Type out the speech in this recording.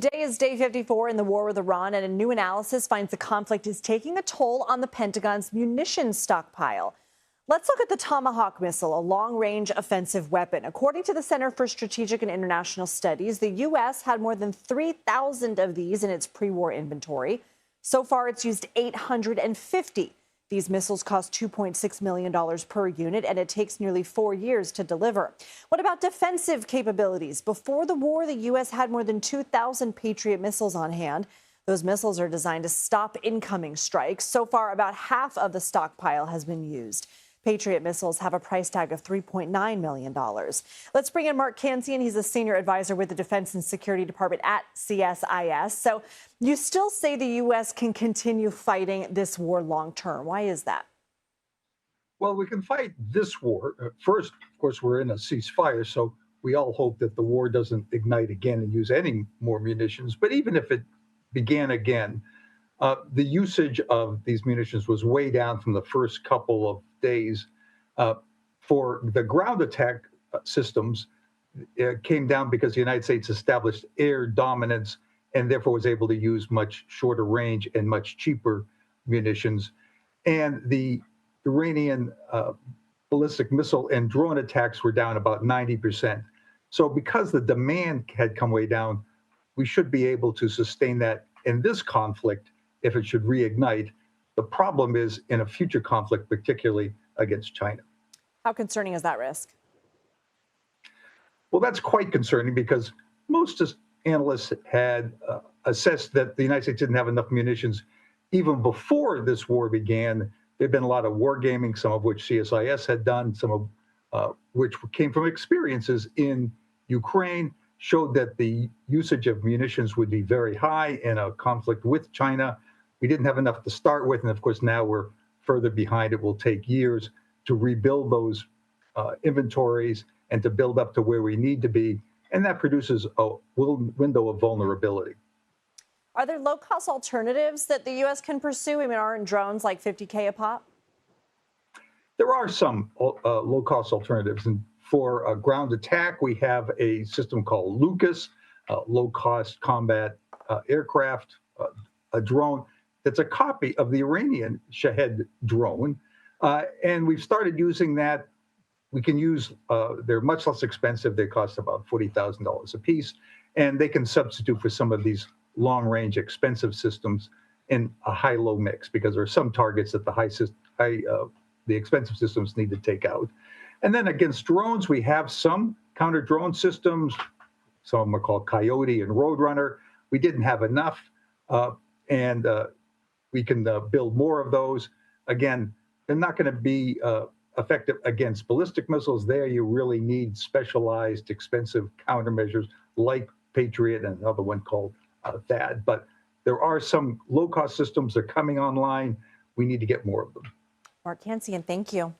Today is day 54 in the war with Iran, and a new analysis finds the conflict is taking a toll on the Pentagon's munitions stockpile. Let's look at the Tomahawk missile, a long-range offensive weapon. According to the Center for Strategic and International Studies, the U.S. had more than 3,000 of these in its pre-war inventory. So far, it's used 850. These missiles cost $2.6 million per unit, and it takes nearly 4 years to deliver. What about defensive capabilities? Before the war, the U.S. had more than 2,000 Patriot missiles on hand. Those missiles are designed to stop incoming strikes. So far, about half of the stockpile has been used. Patriot missiles have a price tag of $3.9 million. Let's bring in Mark Cancian. He's a senior advisor with the Defense and Security Department at CSIS. So you still say the U.S. can continue fighting this war long term. Why is that? Well, we can fight this war. First, of course, we're in a ceasefire, so we all hope that the war doesn't ignite again and use any more munitions. But even if it began again, the usage of these munitions was way down from the first couple of days. For the ground attack systems, it came down because the United States established air dominance and therefore was able to use much shorter range and much cheaper munitions. And the Iranian ballistic missile and drone attacks were down about 90%. So because the demand had come way down, we should be able to sustain that in this conflict if it should reignite. The problem is in a future conflict, particularly against China. How concerning is that risk? Well, that's quite concerning because most analysts had assessed that the United States didn't have enough munitions even before this war began. There'd been a lot of wargaming, some of which CSIS had done, some of which came from experiences in Ukraine, showed that the usage of munitions would be very high in a conflict with China. We didn't have enough to start with, and of course now we're further behind. It will take years to rebuild those inventories and to build up to where we need to be, and that produces a window of vulnerability. Are there low-cost alternatives that the U.S. can pursue? I mean, aren't drones like $50K a pop? There are some low-cost alternatives, and for ground attack, we have a system called Lucas, low-cost combat aircraft, a drone that's a copy of the Iranian Shahed drone. And we've started using that. We can use, they're much less expensive. They cost about $40,000 a piece. And they can substitute for some of these long-range expensive systems in a high-low mix, because there are some targets that the expensive systems need to take out. And then against drones, we have some counter-drone systems. Some of them are called Coyote and Roadrunner. We didn't have enough. And we can build more of those. Again, they're not going to be effective against ballistic missiles. There you really need specialized, expensive countermeasures like Patriot and another one called THAAD. But there are some low-cost systems that are coming online. We need to get more of them. Mark Cancian, thank you.